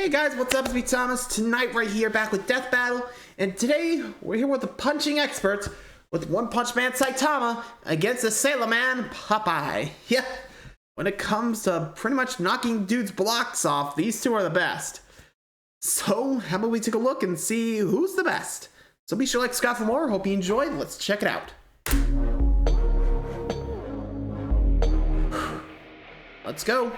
Hey guys, what's up? It's me, Thomas. Tonight, right here, back with Death Battle. And today, we're here with the punching experts with One Punch Man Saitama against the Sailor Man Popeye. Yeah, when it comes to pretty much knocking dudes' blocks off, these two are the best. So, how about we take a look and see who's the best? So be sure to like, subscribe for more. Hope you enjoyed. Let's check it out. Let's go.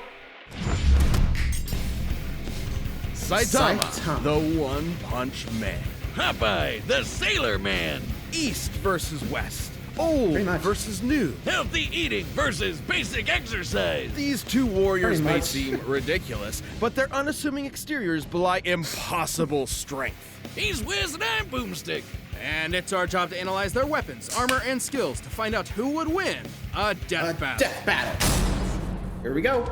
Saitama, the One Punch Man. Popeye, the Sailor Man. East versus West. Old versus new. Healthy eating versus basic exercise. These two warriors may seem ridiculous, but their unassuming exteriors belie impossible strength. He's Wiz and I'm Boomstick. And it's our job to analyze their weapons, armor, and skills to find out who would win a death battle. Death battle. Here we go.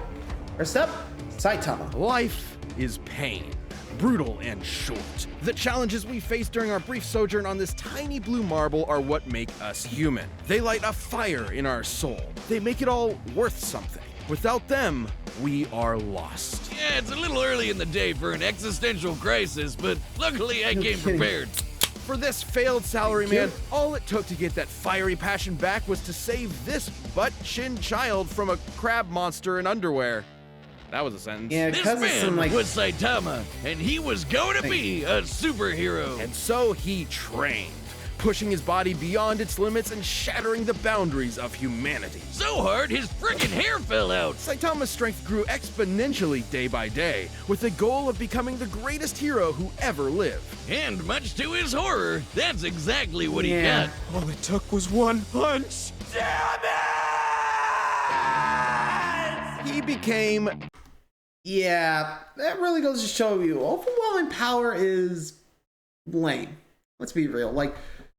First up, Saitama. Life is pain, brutal and short. The challenges we face during our brief sojourn on this tiny blue marble are what make us human. They light a fire in our soul. They make it all worth something. Without them, we are lost. Yeah, it's a little early in the day for an existential crisis, but luckily I came prepared. For this failed salaryman, all it took to get that fiery passion back was to save this butt-chin child from a crab monster in underwear. That was a sentence. Yeah, This man was Saitama, and he was going to be a superhero. And so he trained, pushing his body beyond its limits and shattering the boundaries of humanity. So hard, his frickin' hair fell out. Saitama's strength grew exponentially day by day, with the goal of becoming the greatest hero who ever lived. And much to his horror, that's exactly what he got. All it took was one punch. Damn it! He became... Yeah, that really goes to show you, overwhelming power is lame. Let's be real. Like,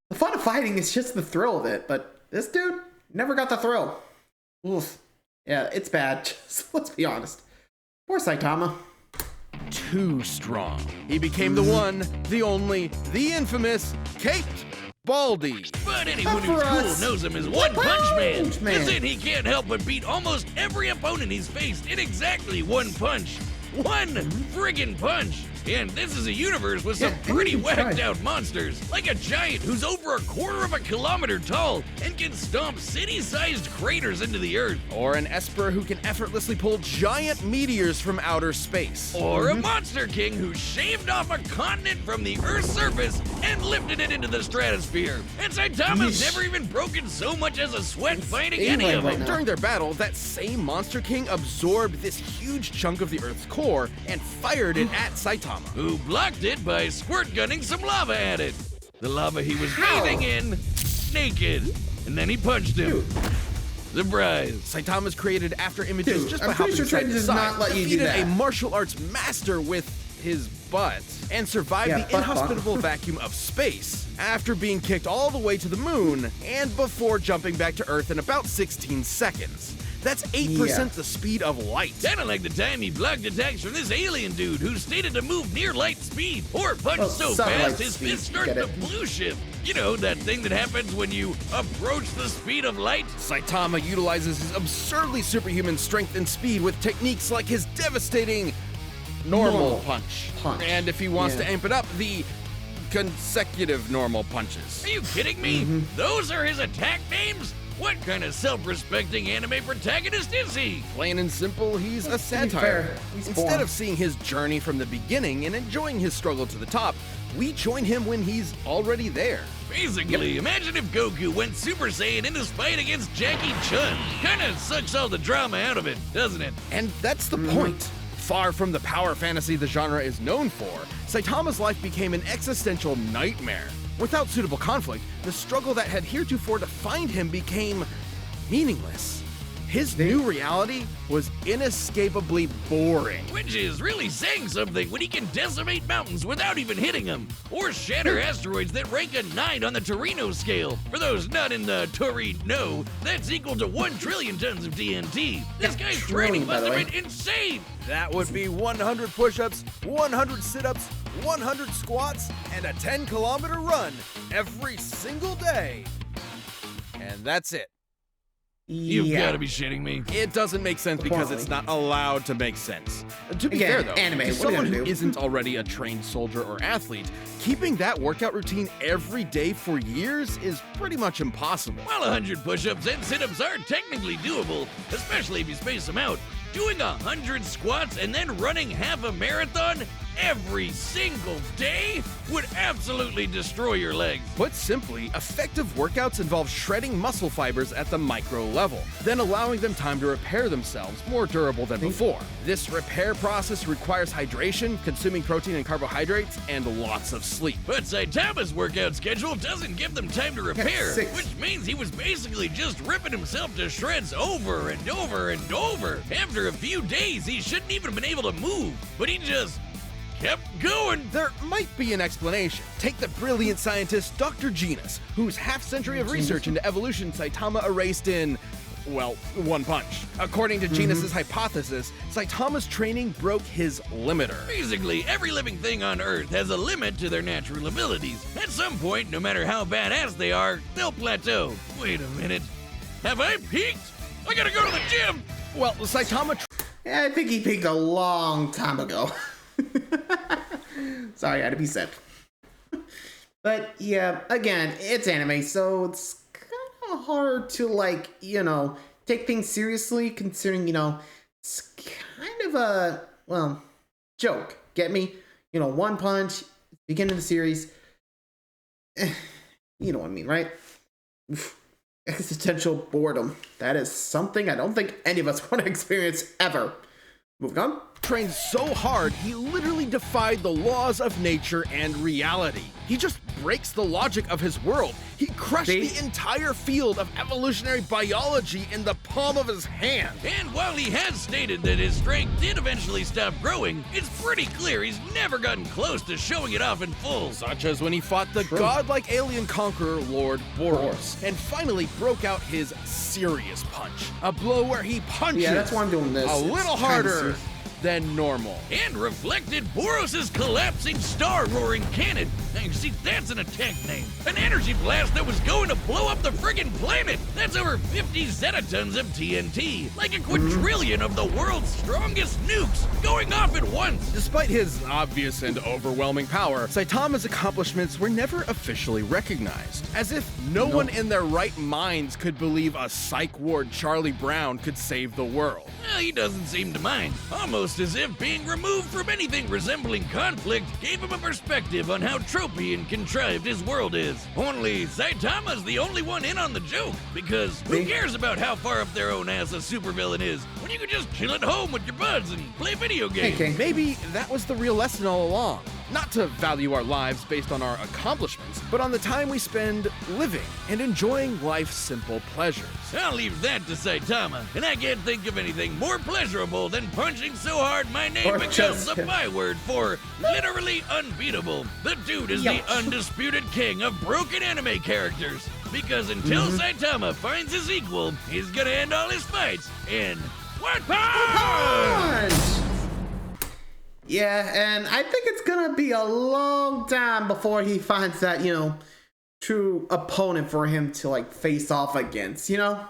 the fun of fighting is just the thrill of it, but this dude never got the thrill. Oof. Yeah, it's bad. Just, let's be honest. Poor Saitama. Too strong. He became the one, the only, the infamous Kate Baldy. But anyone who's cool knows him as One Punch Man. As in, he can't help but beat almost every opponent he's faced in exactly one punch. One friggin' punch. And this is a universe with some pretty whacked out monsters. Like a giant who's over a quarter of a kilometer tall and can stomp city-sized craters into the earth. Or an Esper who can effortlessly pull giant meteors from outer space. Or a Monster King who shaved off a continent from the Earth's surface and lifted it into the stratosphere. And Saitama's never even broken so much as a sweat fighting any of them. During their battle, that same Monster King absorbed this huge chunk of the Earth's core and fired it at Saitama, who blocked it by squirt gunning some lava at it. The lava he was bathing in, naked. And then he punched him. Surprise. Saitama's created after images just by hopping side to side, defeated a martial arts master with his butt, and survived the inhospitable vacuum of space after being kicked all the way to the moon and before jumping back to Earth in about 16 seconds. That's 8% the speed of light. Kinda like the time he blocked attacks from this alien dude who stated to move near light speed or punch so fast his fist started to blue shift. You know, that thing that happens when you approach the speed of light? Saitama utilizes his absurdly superhuman strength and speed with techniques like his devastating normal punch. And if he wants to amp it up, the consecutive normal punches. Are you kidding me? Those are his attack names? What kind of self-respecting anime protagonist is he? Plain and simple, he's a satire. Instead of seeing his journey from the beginning and enjoying his struggle to the top, we join him when he's already there. Basically, imagine if Goku went Super Saiyan in his fight against Jackie Chun. Kinda sucks all the drama out of it, doesn't it? And that's the point. Far from the power fantasy the genre is known for, Saitama's life became an existential nightmare. Without suitable conflict, the struggle that had heretofore defined him became meaningless. His new reality was inescapably boring. Which is really saying something when he can decimate mountains without even hitting them, or shatter asteroids that rank a 9 on the Torino scale. For those not in the Torino, that's equal to 1 trillion tons of TNT. This guy's training must have been insane. That would be 100 push-ups, 100 sit-ups, 100 squats, and a 10-kilometer run every single day. And that's it. You've gotta be shitting me. It doesn't make sense because it's not allowed to make sense. To be fair though, anime, to what someone are you who gonna do? isn't already a trained soldier or athlete, keeping that workout routine every day for years is pretty much impossible. While 100 push-ups and sit-ups are technically doable, especially if you space them out, doing 100 squats and then running half a marathon every single day would absolutely destroy your legs. Put simply, effective workouts involve shredding muscle fibers at the micro level, then allowing them time to repair themselves more durable than before. This repair process requires hydration, consuming protein and carbohydrates, and lots of sleep. But Saitama's workout schedule doesn't give them time to repair, 6. which means he was basically just ripping himself to shreds over and over and over. After a few days, he shouldn't even have been able to move, but he just kept going. There might be an explanation. Take the brilliant scientist Dr. Genus, whose half-century of research into evolution Saitama erased in, well, one punch. According to Genus's hypothesis, Saitama's training broke his limiter. Basically, every living thing on Earth has a limit to their natural abilities. At some point, no matter how badass they are, they'll plateau. Wait a minute. Have I peaked? I gotta go to the gym! Well, Saitama Yeah, I think he peaked a long time ago. Sorry, I had to be sick. But yeah, again, it's anime, so it's kind of hard to, like, you know, take things seriously, considering, you know, it's kind of a, well, joke. Get me? You know, one punch, beginning of the series. You know what I mean, right? Existential boredom. That is something I don't think any of us want to experience ever. Moving on. trained so hard, he literally defied the laws of nature and reality. He just breaks the logic of his world. He crushed the entire field of evolutionary biology in the palm of his hand. And while he has stated that his strength did eventually stop growing, it's pretty clear he's never gotten close to showing it off in full. Such as when he fought the godlike alien conqueror Lord Boros, and finally broke out his serious punch. A blow where he punches that's why I'm doing this. a little harder than normal. And reflected Boros' collapsing star-roaring cannon. Now you see, that's an attack name. An energy blast that was going to blow up the friggin' planet. That's over 50 zetatons of TNT. Like a quadrillion of the world's strongest nukes going off at once. Despite his obvious and overwhelming power, Saitama's accomplishments were never officially recognized. As if no one in their right minds could believe a psych ward Charlie Brown could save the world. Well, he doesn't seem to mind. Almost as if being removed from anything resembling conflict gave him a perspective on how tropey and contrived his world is. Only Saitama's the only one in on the joke, because who cares about how far up their own ass a supervillain is when you can just chill at home with your buds and play video games? Maybe that was the real lesson all along. Not to value our lives based on our accomplishments, but on the time we spend living and enjoying life's simple pleasures. I'll leave that to Saitama, and I can't think of anything more pleasurable than punching so hard my name becomes a byword for literally unbeatable. The dude is the undisputed king of broken anime characters, because until Saitama finds his equal, he's gonna end all his fights in one punch! Yeah, and I think it's gonna be a long time before he finds that, you know, true opponent for him to, like, face off against, you know?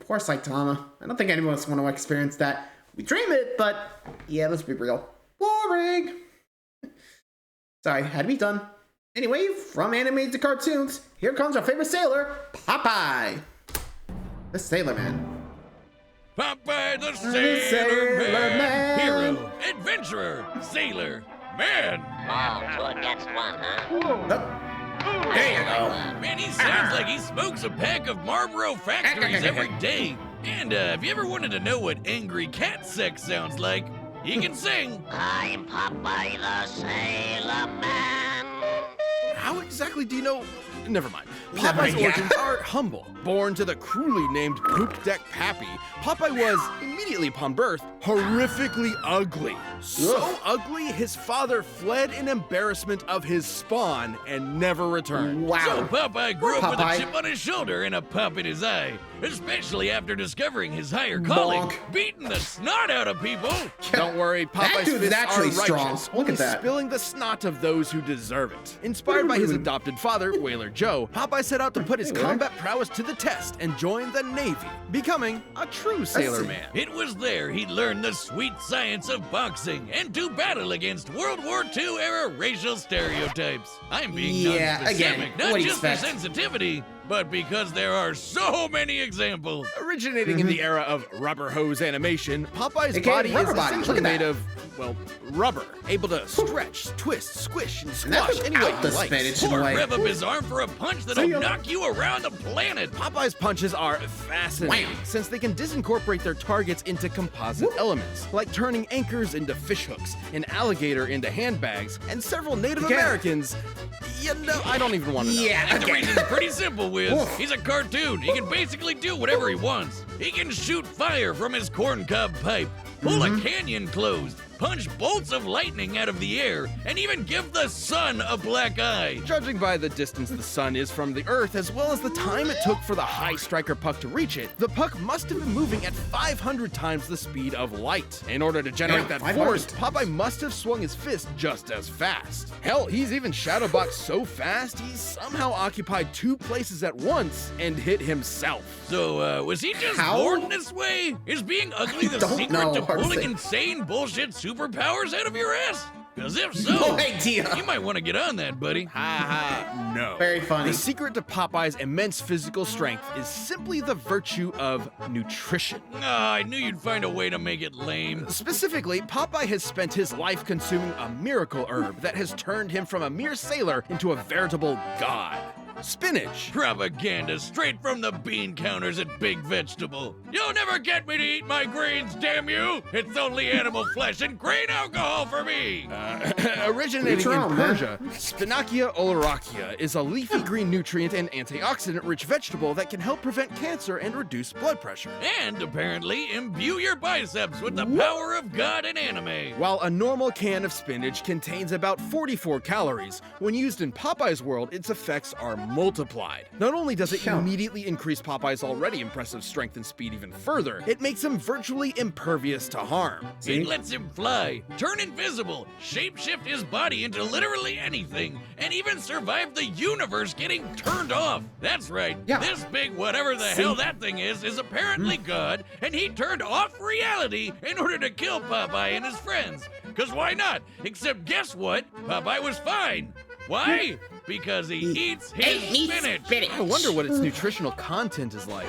Poor Saitama. I don't think anyone else want to experience that. We dream it, but yeah, let's be real. Boring! Sorry, had to be done. Anyway, from anime to cartoons, here comes our favorite sailor, Popeye! The Sailor Man. Popeye the Sailor Man. Hero, adventurer, sailor, man. Oh, two against one, huh? There you go. Man, he sounds like he smokes a pack of Marlboro Factories every day. And if you ever wanted to know what angry cat sex sounds like, he can sing. I'm Popeye the Sailor Man. How exactly do you know? Never mind. Popeye's origins are humble. Born to the cruelly named Poop Deck Pappy, Popeye was, immediately upon birth, horrifically ugly. So ugly, his father fled in embarrassment of his spawn and never returned. Wow. So Popeye grew up with a chip on his shoulder and a pop in his eye. especially after discovering his higher calling, beating the snot out of people. Don't worry, Popeye's dude's fists actually are strong. righteous, Look at only that. spilling the snot of those who deserve it. Inspired by his adopted father, Whaler Joe, Popeye set out to put his combat prowess to the test and join the Navy, becoming a true sailor man. It was there he learned the sweet science of boxing and to battle against World War II era racial stereotypes. I'm being non-specific, not just for sensitivity, but because there are so many examples. Originating in the era of rubber hose animation, Popeye's body is essentially made of, well, rubber, able to stretch, twist, squish, and squash any way he likes. Or rev up his arm for a punch that'll knock you around the planet. Popeye's punches are fascinating since they can disincorporate their targets into composite elements, like turning anchors into fish hooks, an alligator into handbags, and several Native Americans. You know, I don't even want to know. And the reason's pretty simple, Wiz. He's a cartoon. He can basically do whatever he wants. He can shoot fire from his corncob pipe, pull a canyon closed, punch bolts of lightning out of the air, and even give the sun a black eye. Judging by the distance the sun is from the Earth, as well as the time it took for the high striker puck to reach it, the puck must have been moving at 500 times the speed of light. In order to generate that force, Popeye must have swung his fist just as fast. Hell, he's even shadowboxed so fast, he somehow occupied 2 places at once and hit himself. So, was he just born this way? Is being ugly the secret to pulling insane bullshit superpowers out of your ass? Because if so, no idea. You might want to get on that, buddy. No. Very funny. The secret to Popeye's immense physical strength is simply the virtue of nutrition. I knew you'd find a way to make it lame. Specifically, Popeye has spent his life consuming a miracle herb that has turned him from a mere sailor into a veritable god. Spinach. Propaganda straight from the bean counters at Big Vegetable. You'll never get me to eat my greens, damn you! It's only animal flesh and grain alcohol for me! Originating in Persia, Spinacia oleracea is a leafy green nutrient and antioxidant-rich vegetable that can help prevent cancer and reduce blood pressure. And apparently imbue your biceps with the power of God and anime. While a normal can of spinach contains about 44 calories, when used in Popeye's world, its effects are multiplied. Not only does it immediately increase Popeye's already impressive strength and speed even further, it makes him virtually impervious to harm. It lets him fly, turn invisible, shapeshift his body into literally anything, and even survive the universe getting turned off. That's right. This big whatever the hell that thing is apparently God, and he turned off reality in order to kill Popeye and his friends. Because why not? Except guess what? Popeye was fine. Why? Because he eats his spinach. I wonder what its nutritional content is like.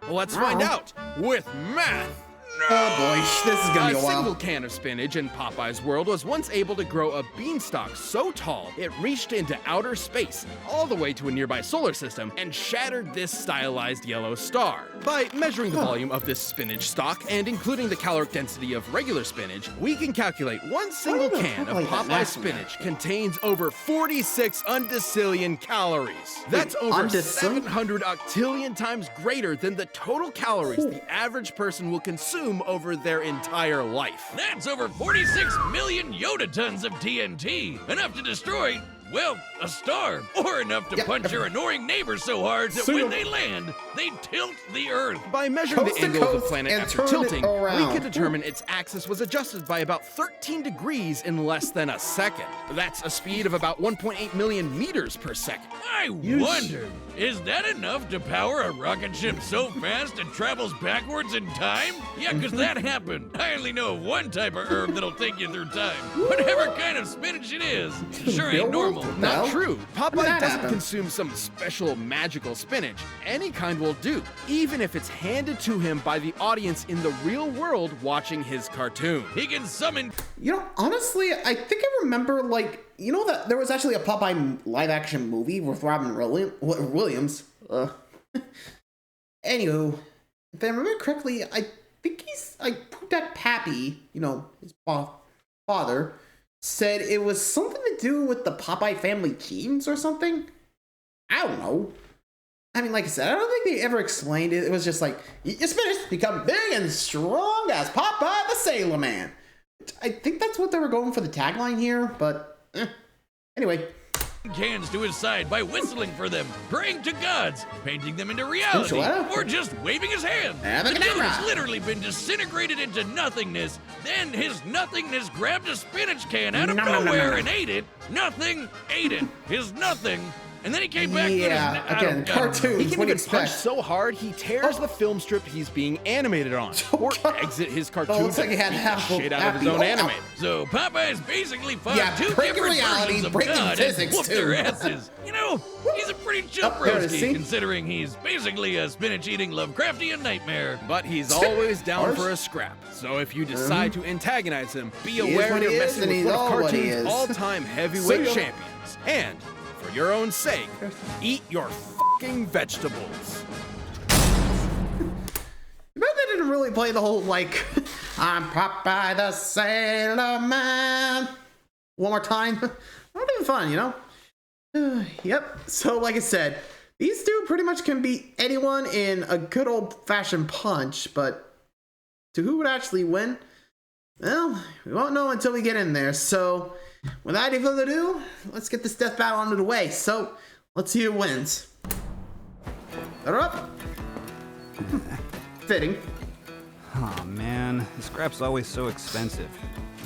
Well, let's find out with math. Oh boy, this is gonna be a while. A single can of spinach in Popeye's world was once able to grow a beanstalk so tall it reached into outer space, all the way to a nearby solar system, and shattered this stylized yellow star. By measuring the volume of this spinach stalk and including the caloric density of regular spinach, we can calculate one single can of Popeye spinach contains over 46 undecillion calories. That's over 700 octillion times greater than the total calories the average person will consume over their entire life. That's over 46 million Yoda tons of TNT, enough to destroy, well, a star, or enough to punch your annoying neighbors so hard that when they land, they tilt the Earth. By measuring the angle of the planet after tilting, we could determine its axis was adjusted by about 13 degrees in less than a second. That's a speed of about 1.8 million meters per second. I wonder, is that enough to power a rocket ship so fast it travels backwards in time? Yeah, because that happened. I only know of one type of herb that'll take you through time. Whatever kind of spinach it is, sure ain't normal. Not true. Popeye doesn't consume some special magical spinach. Any kind will do, even if it's handed to him by the audience in the real world watching his cartoon. He can summon... You know, honestly, I think I remember, like, you know that there was actually a Popeye live-action movie with Robin Williams. Anywho, if I remember correctly, I think he's, like, Pudak Pappy, you know, his father, said it was something to do with the Popeye family genes or something. I don't know. I mean, like I said, I don't think they ever explained it. It was just like, eat your spinach, become big and strong as Popeye the Sailor Man. I think that's what they were going for the tagline here, but anyway. cans to his side by whistling for them, praying to gods, painting them into reality, or just waving his hand. The dude has literally been disintegrated into nothingness. Then his nothingness grabbed a spinach can out of nowhere and ate it. Nothing ate it. His nothing. And then he came back. Yeah, again, cartoons. He can even punch so hard he tears the film strip he's being animated on, or exit his cartoon. Looks like he had shit out of his own anime. So Popeye's basically fought two different versions of God and whooped their asses. You know, he's a pretty chill broski, considering he's basically a spinach-eating Lovecraftian nightmare. But he's always down for a scrap. So if you decide to antagonize him, be aware you're messing with one of cartoon's all-time heavyweight champions. And for your own sake, eat your fucking vegetables. You bet they didn't really play the whole, like, I'm Popeye the Sailor Man. One more time. That would have been fun, you know? Yep. So, like I said, these two pretty much can beat anyone in a good old-fashioned punch, but to who would actually win? Well, we won't know until we get in there, so without any further ado, let's get this death battle under the way. So, let's see who wins. Set her up. Fitting. Oh man, the scrap's always so expensive.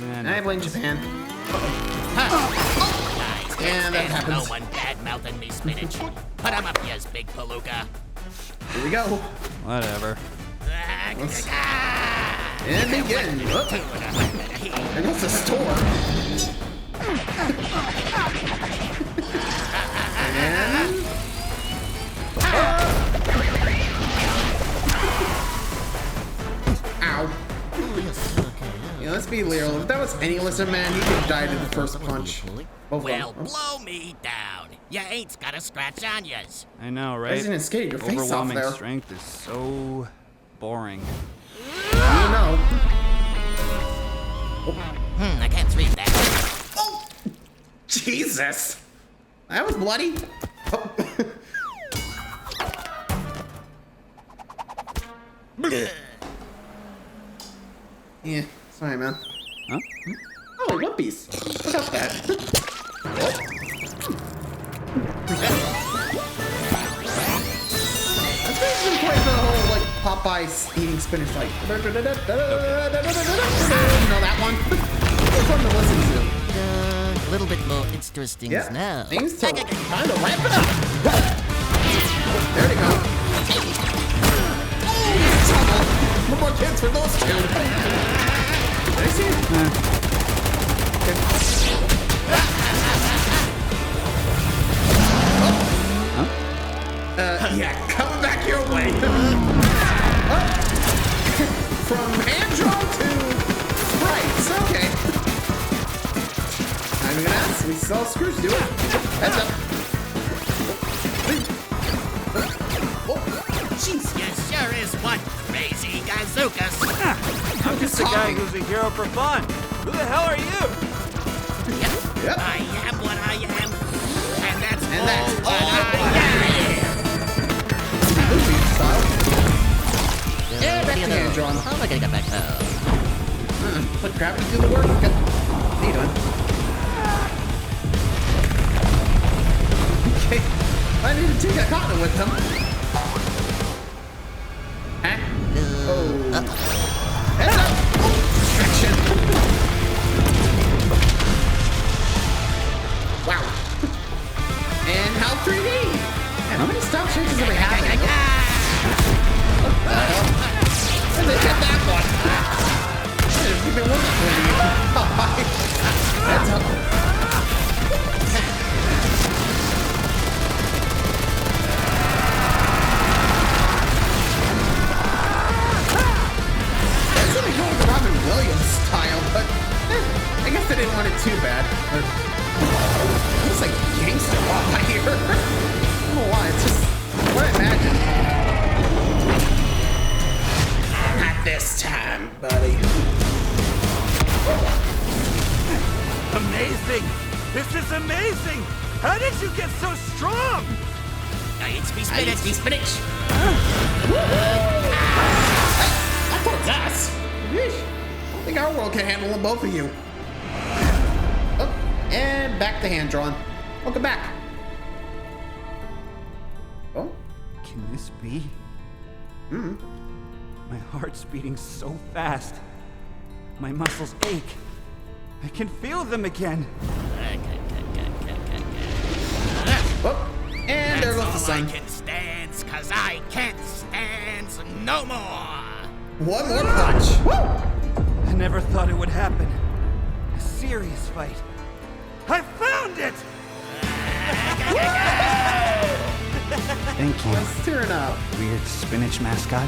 Man, I blame Japan. And that happens. No one bad-mouthing me, spinach. Put him up, yes, big palooka. Here we go. Whatever. And begin. There goes the store. And ow. Yeah, let's be real. If that was any lizard man, he could have died in the first punch. Well, blow me down. You ain't got a scratch on yas. I know, right? Resident Skate, your face off there. Overwhelming strength is so boring. You know. I can't read that. Oh, Jesus. That was bloody. Oh. Yeah, sorry, man. Huh? Oh, whoopies. Look at that. That's basically quite the whole, like, Popeye eating spinach, like. You know that one? It's fun to listen to. A little bit more interesting now. Things to kind of ramp it up. There they go. Oh, trouble. One more chance for those two. Did I see it? Yeah, coming back your way. From Andro to Sprites. Okay. I'm gonna ask. We saw Scrooge do it. Heads up. Jeez, you sure is one crazy gazookas. I'm just a guy who's a hero for fun. Who the hell are you? Yep. I am what I am. And that's all what I am. Yeah, back to hand drawn. How am I gonna get back home? Let gravity do the work. Good. How you doing? Okay. I need to take that continent with him. Huh? Oh. Heads up! Distraction. Wow. And how 3D? Man, how many stop changes have we had? And they get that one. You've been working for me. That's up. That's really going the Robin Williams style, but I guess they didn't want it too bad. It's like gangster pop right here. I don't know why, it's just what I imagine. This time, buddy. Amazing! This is amazing! How did you get so strong? It's me spinach. It's me spinach. I thought that's. I think our world can handle both of you. Oh, and back to hand drawn. Welcome back. Oh? Can this be? My heart's beating so fast. My muscles ache. I can feel them again. Oh, and there goes the sun. I can stand, 'cause I can't stand no more. One more punch. Woo! I never thought it would happen. A serious fight. I found it! Thank you, Let's turn up. weird spinach mascot.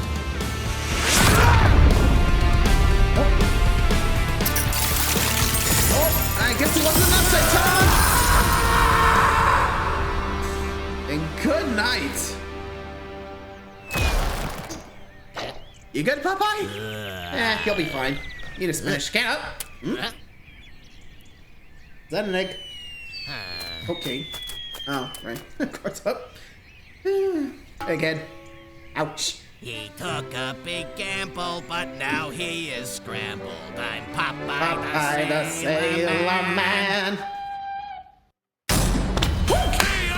Oh, I guess it wasn't enough, Saitama. And good night. You good, Popeye? You'll be fine. Need a spinach can up. Is that an egg? Okay. Oh, right. Cards up. Again. Ouch. He took a big gamble, but now he is scrambled. I'm Popeye, the Sailor Man.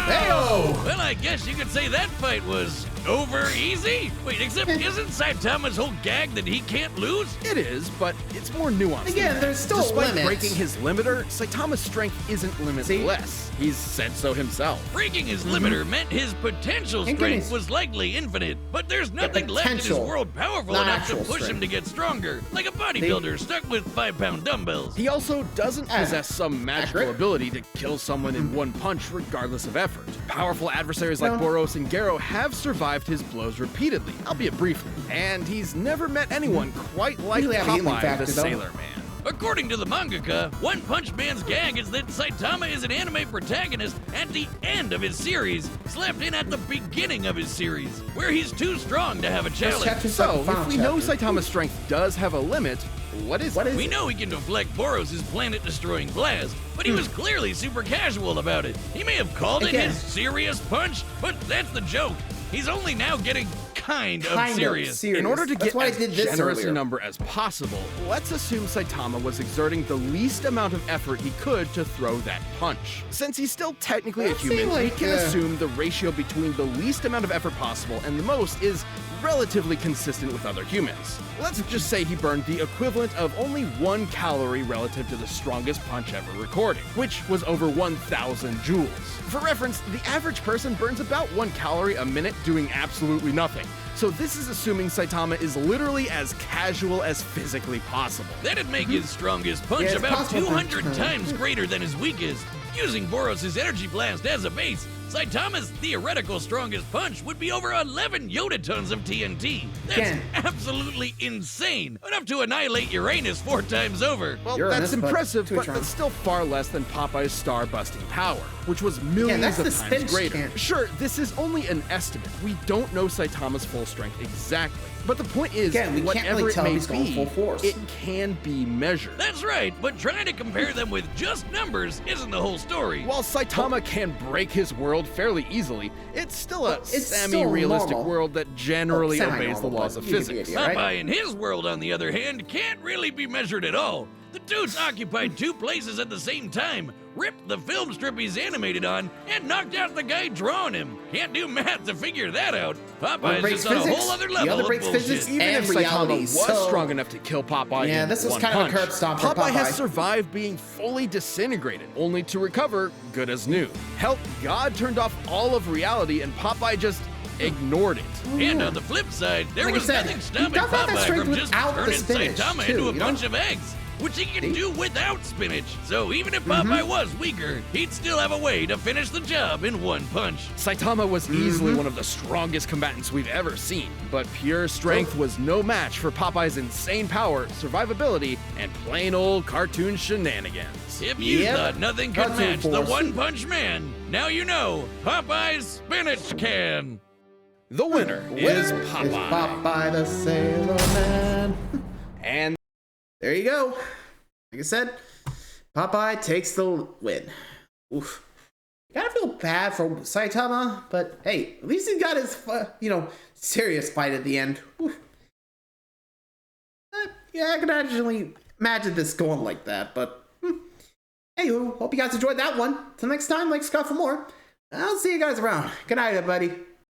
Hey-oh! Well, I guess you could say that fight was over easy. Wait, except isn't Saitama's whole gag that he can't lose? It is, but it's more nuanced. Again, than there's that. still Despite limits. breaking his limiter, Saitama's strength isn't limitless. He's said so himself. Breaking his limiter meant his potential And strength goodness. was likely infinite, but there's nothing left in his potential, world powerful not enough to actual push him strength. to get stronger, like a bodybuilder stuck with 5-pound dumbbells. He also doesn't possess some magical accurate. ability to kill someone in one punch regardless of effort. Powerful adversaries like Boros and Garo have survived his blows repeatedly, albeit briefly, and he's never met anyone quite like Usually have a healing Popeye factor, the though. Sailor Man. According to the mangaka, One Punch Man's gag is that Saitama is an anime protagonist at the end of his series, slapped in at the beginning of his series, where he's too strong to have a challenge. chapter's So, like the final if we know chapter. Saitama's strength does have a limit, what is it? We know he can deflect Boros' planet-destroying blast, but he was clearly super casual about it. He may have called it Again. his serious punch, but that's the joke. He's only now getting kind of serious. In order to That's get why I as did this generous earlier. a number as possible, let's assume Saitama was exerting the least amount of effort he could to throw that punch. Since he's still technically a Let's see, human, we like, can assume the ratio between the least amount of effort possible and the most is relatively consistent with other humans. Let's just say he burned the equivalent of only 1 calorie relative to the strongest punch ever recorded, which was over 1,000 joules. For reference, the average person burns about 1 calorie a minute doing absolutely nothing. So this is assuming Saitama is literally as casual as physically possible. That'd make his strongest punch Yeah, it's about possible. 200 times greater than his weakest. Using Boros' energy blast as a base, Saitama's theoretical strongest punch would be over 11 Yoda tons of TNT. That's Again. absolutely insane. Enough to annihilate Uranus 4 times over. Well, Uranus, that's but impressive, to but each that's still far less than Popeye's star-busting power, which was millions that's of the times spinach greater. can. Sure, this is only an estimate. We don't know Saitama's full strength exactly. But the point is, Again, we can't whatever really it tell may if he's going be, full force. it can be measured. That's right, but trying to compare them with just numbers isn't the whole story. While Saitama can break his world fairly easily, it's still a it's still semi-realistic normal. world that generally obeys the Semi-normal, laws but of you get the physics. idea, right? Popeye in his world, on the other hand, can't really be measured at all. The dude's occupied 2 places at the same time, ripped the film strip he's animated on, and knocked out the guy drawing him. Can't do math to figure that out. Popeye's breaks just on a physics. whole other The level other of breaks bullshit. physics. Even And if reality, Saitama was so- strong enough to kill Popeye Yeah, in this was one kind of a punch, curb stomp for Popeye has Popeye. survived being fully disintegrated, only to recover good as new. Hell, God turned off all of reality and Popeye just ignored it. And on the flip side, there Like I was said, nothing he stopping does have that Popeye strength from just without the turning spinach, Saitama too, into a you know? bunch of eggs, which he can do without spinach. So even if Popeye was weaker, he'd still have a way to finish the job in one punch. Saitama was easily one of the strongest combatants we've ever seen, but pure strength was no match for Popeye's insane power, survivability, and plain old cartoon shenanigans. If you Yep. thought nothing could Cartoon match the force. One Punch Man, now you know Popeye's spinach can. The winner is Winner Popeye. Popeye the Sailor Man. And There you go. Like I said, Popeye takes the win. Oof. Gotta feel bad for Saitama, but hey, at least he got his, serious fight at the end. Oof. Yeah, I can actually imagine this going like that, but Anywho, hope you guys enjoyed that one. Till next time, like Scott for more. I'll see you guys around. Good night, everybody.